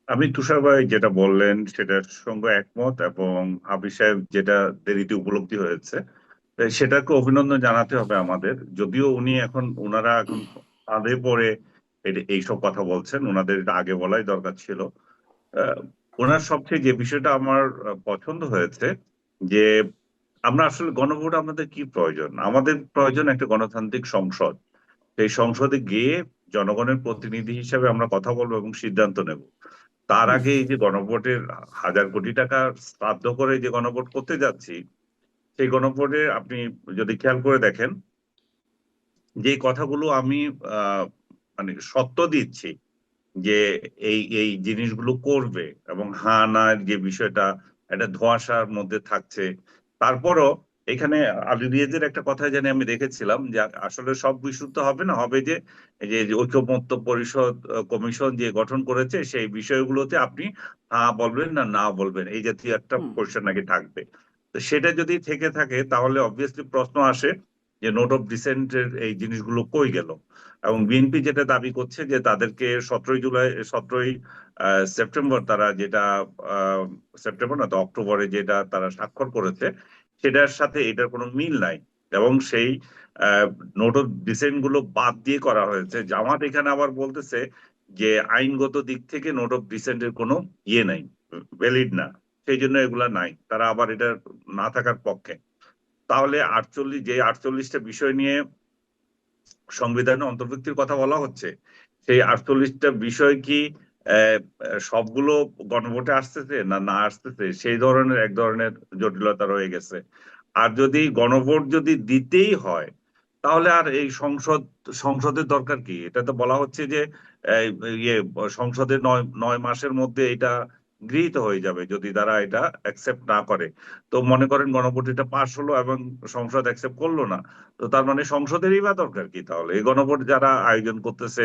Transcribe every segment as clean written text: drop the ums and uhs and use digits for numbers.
আমি তুষার ভাই যেটা বললেন সেটার সঙ্গে একমত, এবং আবির সাহেব যেটা দেরিতে উপলব্ধি হয়েছে সেটাকে অভিনন্দন জানাতে হবে আমাদের। যদিও উনি এখন ওনারা এখন কাঁধে পড়ে এইসব কথা বলছেন, ওনাদের এটা আগে বলাই দরকার ছিল। আহ, ওনার সবচেয়ে যে বিষয়টা আমার পছন্দ হয়েছে যে আমরা আসলে গণভোট আমাদের কি প্রয়োজন, আমাদের প্রয়োজন একটা গণতান্ত্রিক সংসদ। সেই সংসদে গিয়ে জনগণের প্রতিনিধি হিসেবে আমরা কথা বলবো এবং সিদ্ধান্ত নেব। তার আগে এই যে গণভোটের হাজার কোটি টাকা শ্রাদ্ধ করে যে গণভোট করতে যাচ্ছি, সেই গণভোটে আপনি যদি খেয়াল করে দেখেন যে কথাগুলো আমি আহ মানে সত্য দিচ্ছি যে এই এই জিনিসগুলো করবে, এবং হা না যে বিষয়টা একটা ধোঁয়াশার মধ্যে থাকছে। তারপরও এখানে আলী রিয়াজের একটা কথা জানি আমি দেখেছিলাম যে আসলে সব বিষয় তো হবে না, হবে যে এই যে ঐকমত্য পরিষদ কমিশন যে গঠন করেছে সেই বিষয়গুলোতে আপনি হ্যাঁ বলবেন না না বলবেন এই জাতীয় একটা হুম। কোশ্চেন নাকি থাকবে। তো সেটা যদি থেকে থাকে তাহলে অবভিয়াসলি প্রশ্ন আসে যে নোট অফ ডিসেন্টের এই জিনিসগুলো কই গেল। এবং বিএনপি যেটা দাবি করছে যে তাদেরকে 17ই জুলাই 17ই সেপ্টেম্বর তারা যেটা আহ, সেপ্টেম্বর না তো অক্টোবরে যেটা তারা স্বাক্ষর করেছে সেটার সাথে এটার কোনো মিল নাই। এবং সেই নোট অফ ডিসেন্ট গুলো বাদ দিয়ে করা হয়েছে। জামাত এখানে আবার বলতেছে যে আইনগত দিক থেকে নোট অফ ডিসেন্টের কোনো ইয়ে নাই, ভ্যালিড না, সেই জন্য এগুলা নাই, তারা আবার এটা না থাকার পক্ষে। তাহলে 48টা বিষয় নিয়ে সংবিধানে অন্তর্ভুক্তির কথা বলা হচ্ছে, সেই 48টা বিষয় কি আহ, সবগুলো গণভোটে আসতেছে না না আসতেছে, সেই ধরনের এক ধরনের জটিলতা রয়ে গেছে। আর যদি গণভোট যদি দিতেই হয় তাহলে আর এই সংসদের দরকার কি? এটা তো বলা হচ্ছে যে এই, ইয়ে সংসদের 9 মাসের মধ্যে এটা গৃহীত হয়ে যাবে যদি তারা এটা অ্যাকসেপ্ট না করে। তো মনে করেন গণভোট এটা পাশ হলো এবং সংসদ অ্যাকসেপ্ট করলো না, তো তার মানে সংসদেরই বা দরকার কি? তাহলে এই গণভোট যারা আয়োজন করতেছে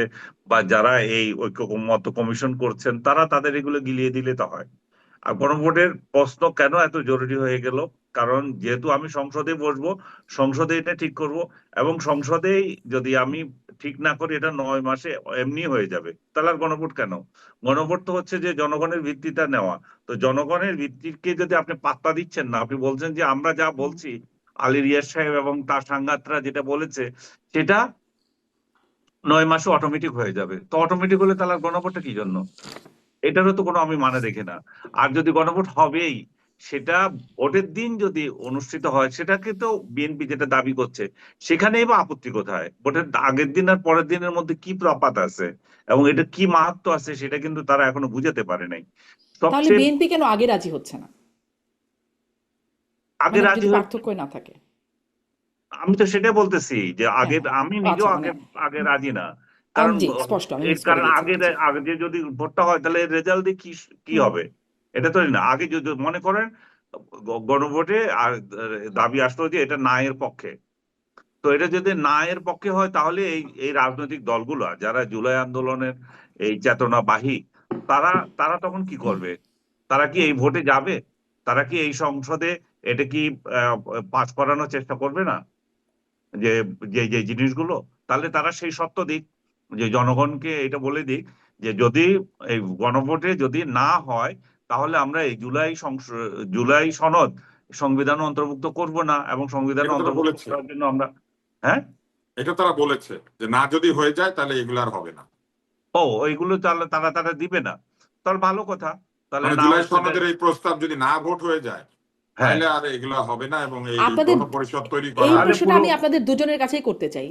বা যারা এই ঐক্যমত্য কমিশন করছেন তারা তাদের এগুলো গিলিয়ে দিলে তো হয়। আর গণভোটের প্রশ্ন কেন এত জরুরি হয়ে গেল? কারণ যেহেতু আমি সংসদে বসবো, সংসদে এটা ঠিক করব, এবং সংসদেই যদি আমি ঠিক না করি এটা 9 মাসে এমনি হয়ে যাবে, তাহলে আর গণভোট কেন? গণভোট তো হচ্ছে যে জনগণের ভিত্তিটা নেওয়া। তো জনগণের ভিত্তিকে যদি আপনি পাত্তা দিচ্ছেন না, আপনি বলছেন যে আমরা যা হুম। বলছি আলী রিয়াজ সাহেব এবং তার সাংগাতরা যেটা বলেছে সেটা 9 মাসে অটোমেটিক হয়ে যাবে, তো অটোমেটিক হলে তাহলে আর গণভোটটা কি জন্য? এটারও তো কোনো আমি মানে দেখি না। আর যদি গণভোট হবেই, সেটা ভোটের দিন যদি অনুষ্ঠিত হয় সেটাকে তো বিএনপি যেটা দাবি করছে, সেখানেই বা আপত্তি কোথায়? ভোটের আগের দিন আর পরের দিনের মধ্যে কি তফাৎ আছে এবং এটা কি মাহাত্ম্য আছে সেটা কিন্তু তারা এখনো বুঝাতে পারে নাই। তাহলে সবচেয়ে বিএনপি কেন আগে রাজি হচ্ছে না? আগে মানে রাজি যদি হয়ে, পার্থক্যই না থাকে। আমি তো সেটাই বলতেছি যে হ্যাঁ, আগে হ্যাঁ। আমি ও নিজেও আচ্ছা, মানে আগে আগে রাজি না। কারণ জি, স্পষ্ট আমি এর মিস করে কারণ গেছি। আগে জি। আগে যে যদি ভোটটা হয় তাহলে রেজাল্ট দিয়ে কি কি হুম। হবে? এটা তো না, আগে যদি মনে করেন গণভোটে আর দাবি আসলো যে এটা না এর পক্ষে, তো এটা যদি না এর পক্ষে হয় তাহলে এই এই রাজনৈতিক দলগুলো যারা জুলাই আন্দোলনের এই চেতনাবাহী, তারা তারা তখন কি করবে? তারা কি এই ভোটে যাবে? তারা কি এই সংসদে এটা কি আহ, পাস করানোর চেষ্টা করবে না, যে যে যে জিনিসগুলো? তাহলে তারা সেই সত্য দিক, যে জনগণকে এটা বলে দিক যে যদি এই গণভোটে যদি না হয় তাহলে আমরা এই জুলাই সনদ সংবিধানে অন্তর্ভুক্ত করব না, এবং সংবিধানে এটা তারা অন্তর্ভুক্ত বলেছে। করার জন্য আমরা, হ্যাঁ, এটা তারা বলেছে যে না যদি হয়ে যায় তাহলে এগুলো আর হবে না। ও ওইগুলো তাহলে তারা তারা দিবে না, তাহলে ভালো কথা। তাহলে মানে না জুলাই হলে তো সনদের এই প্রস্তাব যদি না ভোট হয়ে যায় হ্যাঁ, তাহলে আর এগুলো হবে না এবং এই আপনাদের গণপরিষদ তৈরি এই করা তাহলে প্রশ্নটা পুরো আমি আপনাদের দুজনের কাছেই করতে চাই।